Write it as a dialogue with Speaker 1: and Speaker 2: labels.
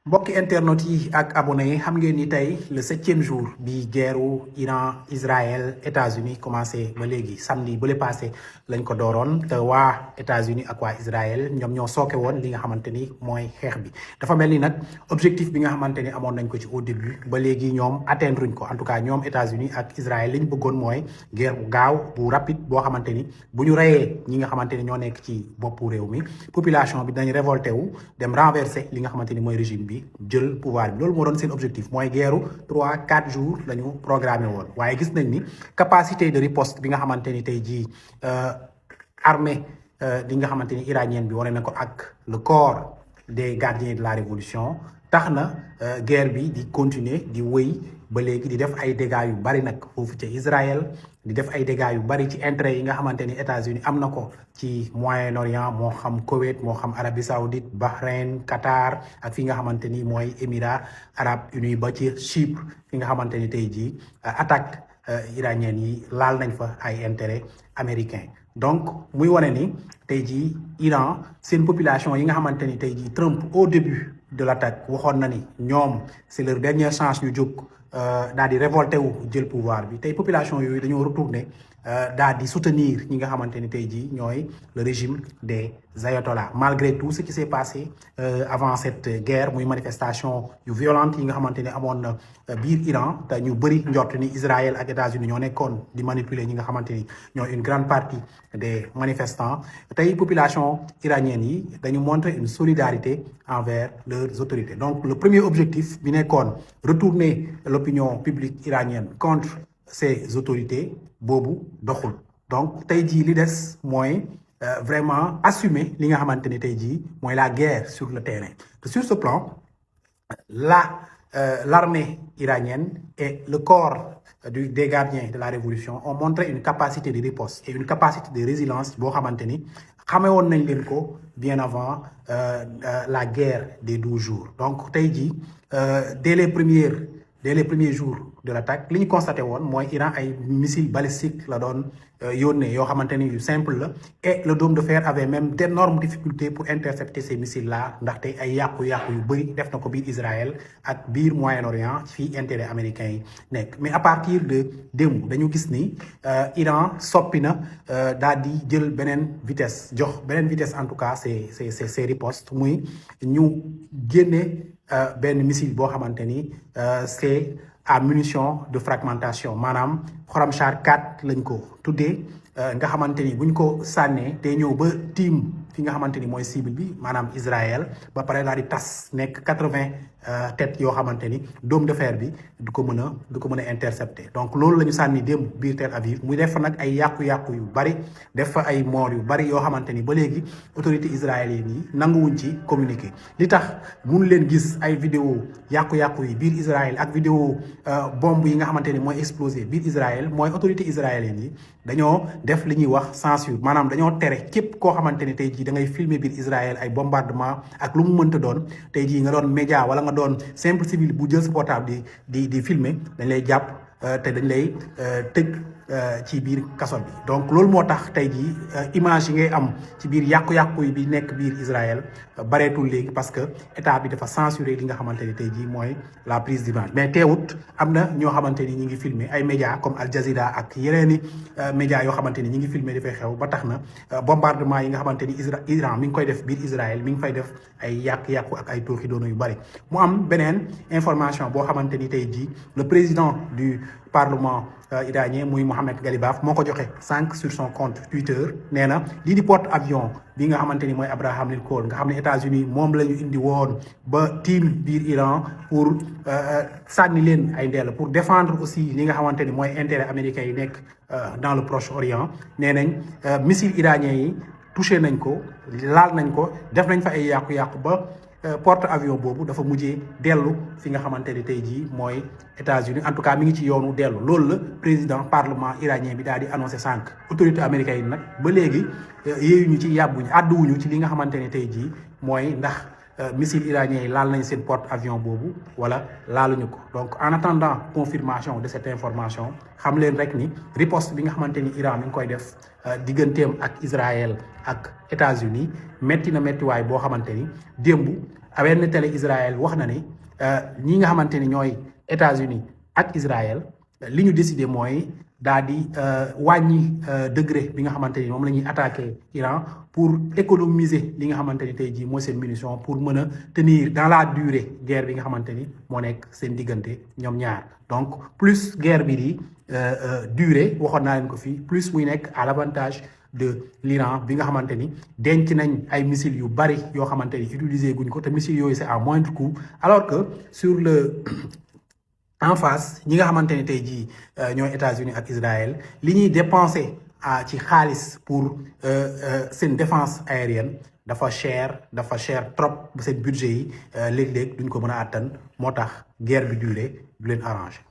Speaker 1: mbokki internet yi ak abonné yi xam ngeen ni tey le 7e jour bi guerru Iran Israël États-Unis commencé ba léegi samedi ba le passé lañ ko dooroon te waa États-Unis ak waa Israël ñoom ñoo sooke woon li nga xamante ni mooy xeex bi dafa mel ni nag objectif bi nga xamante ni amoon nañ ko ci au début ba léegi ñoom atteindre uñ ko en tout cas ñoom États-Unis ak Israël li ñu bëggoon mooy guerre bu gaaw bu rapide boo xamante ni bu ñu reyee ñi nga xamante ni ñoo nekk ci boppu réew mi population bi dañ révolté wu dem renverser li nga xamante ni mooy régime bi jël pouvoir bi loolu moo doon seen objectif mooy guerru 3-4 jours la ñu programmé woon waaye gis nañ ni capacité de riposte bi nga xamante ni tey jii armée li nga xamante ni iranienne bi wane na ko ak le corps des gardiens de la révolution tax na guerre bi di continuer di wëy ba léegi di def ay dégâts yu bari nag foofu ca Israël di def ay dégâts yu bari ci intérêt yi nga xamante ni États-Unis am na ko ci Moyen-Orient moo xam Koweït moo xam Arabie Saoudite Bahreïn Qatar ak fi nga xamante ni mooy Émirats arabes unis ba ci Chypre fi nga xamante ni tey jii attaque iranienne yi laal nañ fa ay intérêt américain donc muy wane ni tey jii Iran seen population yi nga xamante ni tey jii Trump au début de l'attaque waxoon na ni ñoom c'est leur dernière chance ñu jóg daal di révolté wu jël pouvoir bi tey population yooyu dañoo retourné daal di soutenir ñi nga xamante ni tey jii ñooy le régime des ayatollahs malgré tout ce qui s'est passé avant cette guerre muy manifestation yu violente yi nga xamante ni amoon na biir Iran te ñu bëri njort ni Israël ak États-Unis ñoo nekkoon di manipuler ñi nga xamante ni ñooy une grande partie des manifestants tey population iranienne yi dañu montrer une solidarité envers leurs autorités donc le premier objectif bi nekkoon retourner l'opinion publique iranienne contre ces autorités boobu doxul donc tey jii li des mooy vraiment assumer li nga xamante ni tey jii mooy la guerre sur le terrain sur ce plan l'armée iranienne et le corps des gardiens de la révolution ont montré une capacité de riposte et une capacité de résilience boo xamante ni xamee woon nañ leen ko bien avant la guerre des 12 jours donc tey jii dès les premiers jours de l'attaque li ñu constaté woon mooy Iran ay missiles balistiques la doon yónnee yoo xamante ni yu simple la et le dôme de fer avait même d'énormes difficultés pour intercepter ces missiles là ndaxte ay yàqu-yàqu yu bëri def na ko biir Israël ak biir Moyen-Orient fii intérêt américain yi nekk mais à partir de démb dañu gis ni Iran soppi na daal di jël beneen vitesse jox beneen vitesse en tout cas c'est riposte muy ñu génne benn missile boo xamante ni c'est à munition de fragmentation maanaam Khorramshahr 4 lañ ko tuddee nga xamante ni buñ ko sànnee te ñëw ba tiim fi nga xamante ni mooy cible bi maanaam Israël ba pare daal di tas nekk 80 têtes yoo xamante ni dôme de fer bi du ko mën a intercepter donc loolu la ñu sànni démb biir Tel Aviv muy def fa nag ay yàqu-yàqu yu bari def fa ay morts yu bari yoo xamante ni ba léegi autorités israéliennes yi nanguwuñ ci communiquer li tax mun leen gis ay vidéo yàqu-yàqu yi biir Israël ak vidéo bombe yi nga xamante ni mooy explosé biir Israël mooy autorités israéliennes yi dañoo def li ñuy wax censure maanaam dañoo tere képp koo xamante ni tey jii da ngay filmer biir Israël ay bombardement ak lu mu mënta doon tey jii nga doon média wala nga doon simple civil bu jël sa portable di filmer dañ lay jàpp te dañ lay tëj ci biir kaso bi donc loolu moo tax tey jii image yi ngay am ci biir yàqu-yàqu yi bi nekk biir Israël bareetul léegi parce que état bi dafa censuré li nga xamante ni tey jii mooy la prise d'image mais teewut am na ñoo xamante ni ñi ngi filmer ay médias comme Al Jazeera ak yeneeni médias yoo xamante ni ñi ngi filmer dafay xew ba tax na bombardement yi nga xamante ni Iran mi ngi koy def biir Israël mi ngi fay def ay yàqu-yàqu ak ay tooxi doona yu bari mu am beneen information boo xamante ni tey jii le président du parlement iranien muy Mohamed Galibaf moo ko joxe sànq sur son compte Twitter nee na lii di porte avion bi nga xamante ni mooy Abraham Lincoln nga xam ne États-Unis moom la ñu indi woon ba tiim biir Iran pour sànni leen ay ndell pour défendre aussi li nga xamante ni mooy intérêt américain yi nekk dans le Proche-Orient nee nañ missiles iraniens yi touché nañ ko laal nañ ko def nañ fa ay yàqu-yàqu ba porte avion boobu dafa mujjee dellu fi nga xamante ni tey jii mooy États-Unis en tout cas mi ngi ci yoonu dellu loolu la président parlement iranien bi daal di annoncé sànq autorité américaine yi nag ba léegi yéeyuñu ci yàbbuñu àdduwuñu ci li nga xamante ni tey jii mooy ndax missile iranien yi laal nañ seen porte avion boobu wala laaluñu ko donc en attendant confirmation de cette information xam leen rek ni riposte bi nga xamante ni Iran mi ngi koy def digganteem ak Israël ak États-Unis metti na méttiwaay boo xamante ni démb benn télé Israël wax na ni ñi nga xamante ni ñooy États-Unis ak Israël li ñu décidé mooy daal di wàññi degré bi nga xamante ni moom la ñuy attaqué Iran pour économiser li nga xamante ni tey jii mooy seen munition pour mën a tenir dans la durée guerre bi nga xamante ni moo nekk seen diggante ñoom ñaar donc plus guerre bi di durée waxoon naa leen ko fii plus muy nekk à l'avantage de l'Iran bi nga xamante ni denc nañ ay missiles yu bari yoo xamante ni utiliser guñ ko te missiles yooyu c'est à moindre coût alors que sur le en face ñi nga xamante ni tey jii ñooy États-Unis ak Israël li ñuy dépenser ci xaalis pour seen défense aérienne dafa cher trop seen budget yi léeg-léeg duñ ko mën a àttan moo tax guerre bi durée du leen arranger.